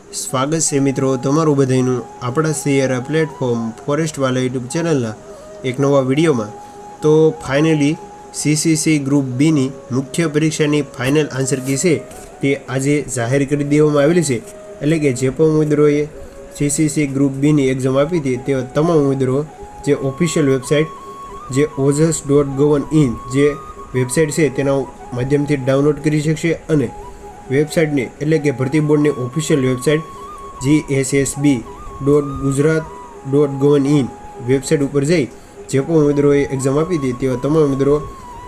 સ્વાગત છે મિત્રો તમારું બધાનું આપણા સિયરા પ્લેટફોર્મ ફોરેસ્ટવાલા યુટ્યુબ ચેનલના એક નવા વિડીયોમાં। તો ફાઇનલી સીસીસી ગ્રુપ બીની મુખ્ય પરીક્ષાની ફાઇનલ આન્સર કી છે તે આજે જાહેર કરી દેવામાં આવેલી છે। એટલે કે જે પણ ઉમેદવારોએ સીસીસી ગ્રુપ બીની એક્ઝામ આપી હતી તે તમામ ઉમેદવારો જે ઓફિશિયલ વેબસાઇટ જે ojas.gov.in જે વેબસાઇટ છે તેના માધ્યમથી ડાઉનલોડ કરી શકશે અને વેબસાઇટની એટલે કે ભરતી બોર્ડની ઓફિશિયલ વેબસાઇટ gssb.gujarat.gov.in વેબસાઇટ ઉપર જઈ જે પણ ઉમેદવારોએ એક્ઝામ આપી હતી તેવા તમામ ઉમેદવારો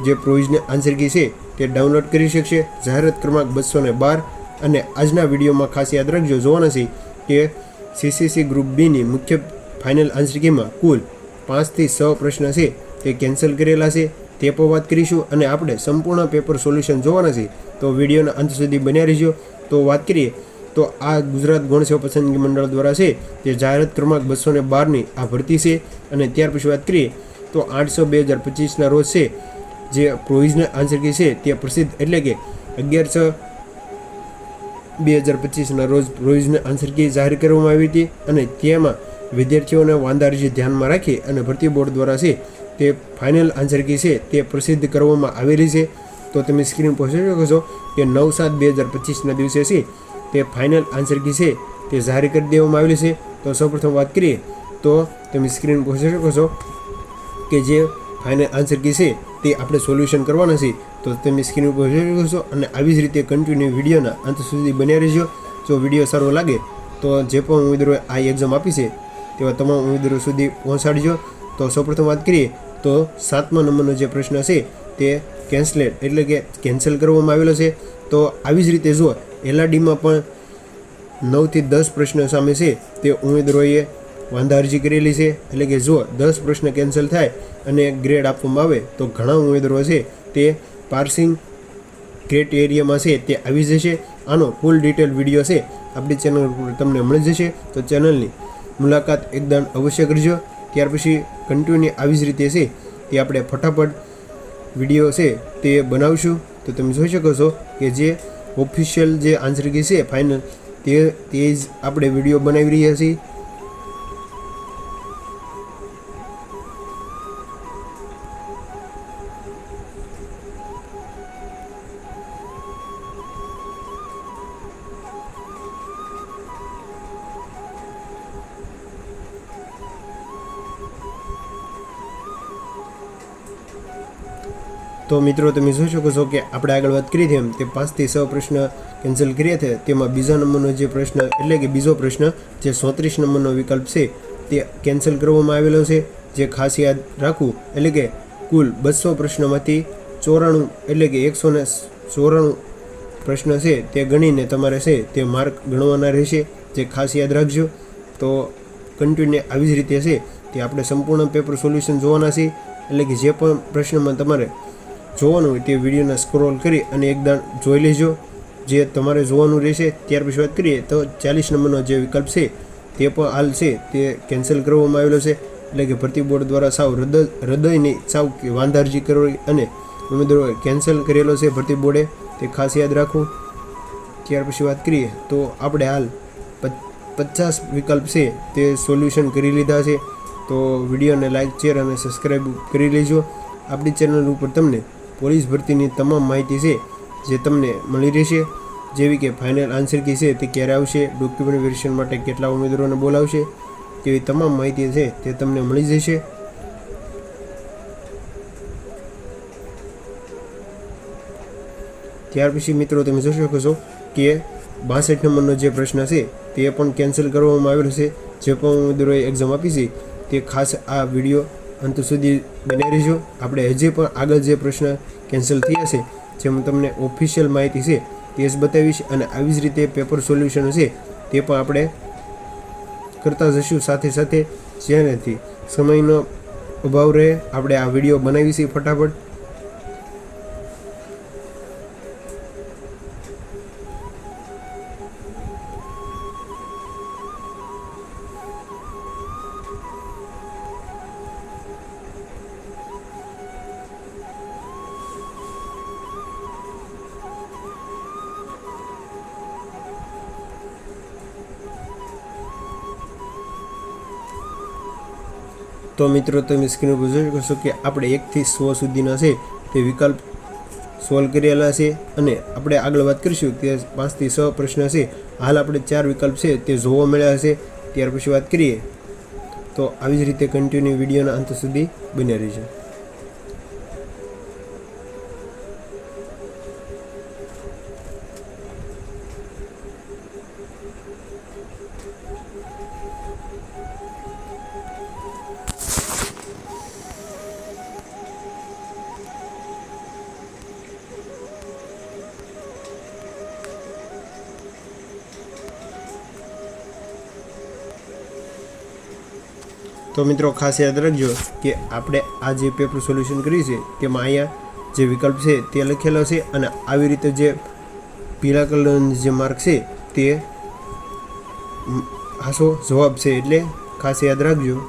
જે પ્રોવિઝનલ આન્સર કી છે તે ડાઉનલોડ કરી શકશે। જાહેરાત ક્રમાંક 212 અને આજના વિડીયોમાં ખાસ યાદ રાખજો જોવાના છે કે સીસીસી ગ્રુપ બીની મુખ્ય ફાઇનલ આન્સર કીમાં કુલ 5 થી 6 પ્રશ્ન છે તે કેન્સલ કરેલા છે તે પર વાત કરીશું અને આપણે સંપૂર્ણ પેપર સોલ્યુશન જોવાના છે। તો વિડીયોના અંત સુધી બન્યા રહેજો। તો વાત કરીએ તો આ ગુજરાત ગૌણ સેવા પસંદગી મંડળ દ્વારા છે તે જાહેરાત ક્રમાંક 212ની આ ભરતી છે। અને ત્યાર પછી વાત કરીએ તો 8/6/2025ના રોજ છે જે પ્રોવિઝનલ આન્સર કી છે તે પ્રસિદ્ધ એટલે કે 11/6/2025ના રોજ પ્રોવિઝનલ આન્સર કી જાહેર કરવામાં આવી હતી અને તેમાં વિદ્યાર્થીઓને વાંધા અરજી ધ્યાનમાં રાખી અને ભરતી બોર્ડ દ્વારા છે તે ફાઇનલ આન્સર કી છે તે પ્રસિદ્ધ કરવામાં આવેલી છે। તો તમે સ્ક્રીન પર જોઈ શકો છો કે 9/7/2025ના દિવસે છે તે ફાઇનલ આન્સર કી છે તે જાહેર કરી દેવામાં આવેલી છે। તો સૌપ્રથમ વાત કરીએ તો તમે સ્ક્રીન પર જોઈ શકો છો કે જે ફાઇનલ આન્સર કી છે તે આપણે સોલ્યુશન કરવાના છે। તો તમે સ્ક્રીન પર જોઈ શકો છો અને આવી જ રીતે કન્ટિન્યુ વિડીયોના અંત સુધી બન્યા રહેજો। જો વિડીયો સારો લાગે તો જે પણ ઉમેદવારોએ આ એક્ઝામ આપી છે તેવા તમામ ઉમેદવારો સુધી પહોંચાડજો। તો સૌપ્રથમ વાત કરીએ તો 7મા નંબરનો જે પ્રશ્ન છે તે કેન્સલેટ એટલે કે કેન્સલ કરવામાં આવેલો છે। તો આવી જ રીતે જો એલઆરડીમાં પણ 9 થી 10 પ્રશ્ન સામે છે તે ઉમેદવારોએ વાંધા અરજી કરેલી છે। એટલે કે જો 10 પ્રશ્ન કેન્સલ થાય અને ગ્રેડ આપવામાં આવે તો ઘણા ઉમેદવારો છે તે પાર્સિંગ ક્રાઇટેરિયામાં છે તે આવી જશે। આનો ફૂલ ડિટેલ વિડીયો છે આપણી ચેનલ પર તમને મળી જશે। તો ચેનલની મુલાકાત એકદમ અવશ્ય કરજો। ત્યાર પછી કન્ટિન્યુ આવી જ રીતે છે તે આપણે ફટાફટ વિડીયો છે તે બનાવશું। તો તમે જોઈ શકો છો કે જે ઓફિશિયલ જે આન્સર કી છે ફાઇનલ તે જ આપણે વિડીયો બનાવી રહ્યા છીએ। તો મિત્રો તમે જોઈ શકો છો કે આપણે આગળ વાત કરી હતી એમ તે 5 થી 6 પ્રશ્ન કેન્સલ કર્યા હતા તેમાં બીજા નંબરનો જે પ્રશ્ન એટલે કે બીજો પ્રશ્ન જે 34 નંબરનો વિકલ્પ છે તે કેન્સલ કરવામાં આવેલો છે। જે ખાસ યાદ રાખવું એટલે કે કુલ 200 પ્રશ્નોમાંથી 94 એટલે કે 194 પ્રશ્ન છે તે ગણીને તમારે છે તે માર્ક ગણવાના રહેશે। જે ખાસ યાદ રાખજો। તો કન્ટિન્યુ આવી જ રીતે છે તે આપણે સંપૂર્ણ પેપર સોલ્યુશન જોવાના છે। એટલે કે જે પણ પ્રશ્નમાં તમારે જોવાનું હોય તે વિડીયોને સ્ક્રોલ કરી અને એકદમ જોઈ લેજો જે તમારે જોવાનું રહેશે। ત્યાર પછી વાત કરીએ તો 40 નંબરનો જે વિકલ્પ છે તે પણ હાલ છે તે કેન્સલ કરવામાં આવેલો છે। એટલે કે ભરતી બોર્ડ દ્વારા સાવ હૃદયની સાવ વાંધા અરજી કરવી અને ઉમેદવારોએ કેન્સલ કરેલો છે ભરતી બોર્ડે તે ખાસ યાદ રાખવું। ત્યાર પછી વાત કરીએ તો આપણે હાલ 50 વિકલ્પ છે તે સોલ્યુશન કરી લીધા છે। તો વિડીયોને લાઇક શેર અને સબસ્ક્રાઈબ કરી લેજો। આપણી ચેનલ ઉપર તમને પોલીસ ભરતીની તમામ માહિતી છે જે તમને મળી રહેશે, જેવી કે ફાઇનલ આન્સર કી છે તે ક્યારે આવશે, ડોક્યુમેન્ટ વેરિફિકેશન માટે કેટલા ઉમેદવારોને બોલાવશે તેવી તમામ માહિતી છે તે તમને મળી જશે। ત્યાર પછી મિત્રો તમે જોઈ શકો છો કે 62 નંબરનો જે પ્રશ્ન છે તે પણ કેન્સલ કરવામાં આવેલો છે। જે પણ ઉમેદવારોએ એક્ઝામ આપી છે તે ખાસ આ વિડીયો અંત સુધી બન્યા રહેજો। આપણે હજી પણ આગળ જે પ્રશ્ન કેન્સલ થયા છે જેમાં તમને ઓફિશિયલ માહિતી છે તે જ બતાવીશ અને આવી જ રીતે પેપર સોલ્યુશન છે તે પણ આપણે કરતા જઈશું સાથે સાથે જેનાથી સમયનો અભાવ રહે આપણે આ વિડીયો બનાવીશું ફટાફટ। તો મિત્રો તમે સ્ક્રીન પર જોઈ શકો છો કે આપણે 1 થી 100 સુધીના છે તે વિકલ્પ સોલ્વ કરેલા છે અને આપણે આગળ વાત કરીશું કે 5 થી 6 પ્રશ્ન છે. હાલ આપણે 4 વિકલ્પ છે તે જોવા મળ્યા હશે. ત્યાર પછી વાત કરીએ તો આવી જ રીતે કન્ટિન્યુ વિડીયોના અંત સુધી બન્યા રહેજો. તો મિત્રો ખાસ યાદ રાખજો કે આપણે આ જે પેપર સોલ્યુશન કર્યું છે તેમાં અહીંયા જે વિકલ્પ છે તે લખેલો છે અને આવી રીતે જે પીળા કલરનો જે માર્ક છે તે હાસો જવાબ છે, એટલે ખાસ યાદ રાખજો.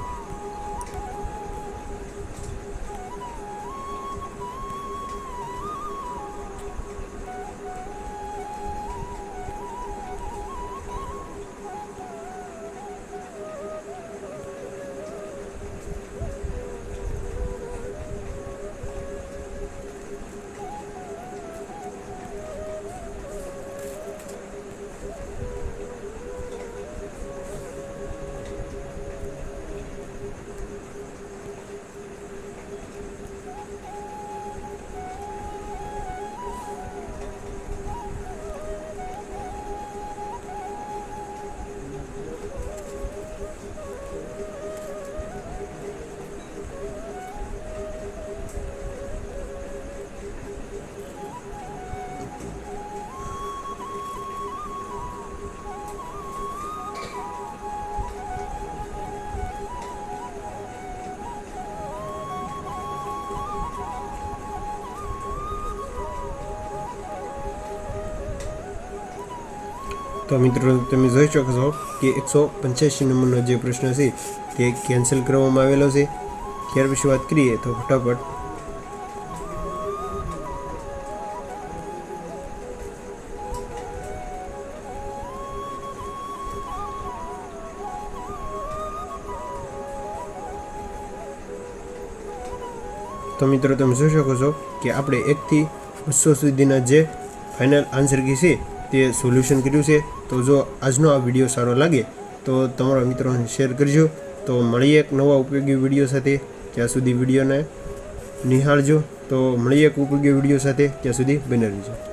તો મિત્રો તમે જોઈ શકો છો કે 185 નંબરનો જે પ્રશ્ન છે તે કેન્સલ કરવામાં આવેલો છે. ત્યાર પછી વાત કરીએ તો ફટાફટ તો મિત્રો તમે જોઈ શકો છો કે આપણે 1 થી 200 સુધીના જે ફાઇનલ આન્સર કી છે તે સોલ્યુશન કર્યું છે. તો જો આજનો આ વિડીયો સારો લાગે તો તમારા મિત્રોને શેર કરજો. તો મળીએ એક નવા ઉપયોગી વિડીયો સાથે. ત્યાં સુધી વિડીયોને નિહાળજો. તો મળીએ એક ઉપયોગી વિડીયો સાથે. ત્યાં સુધી બને રહેજો.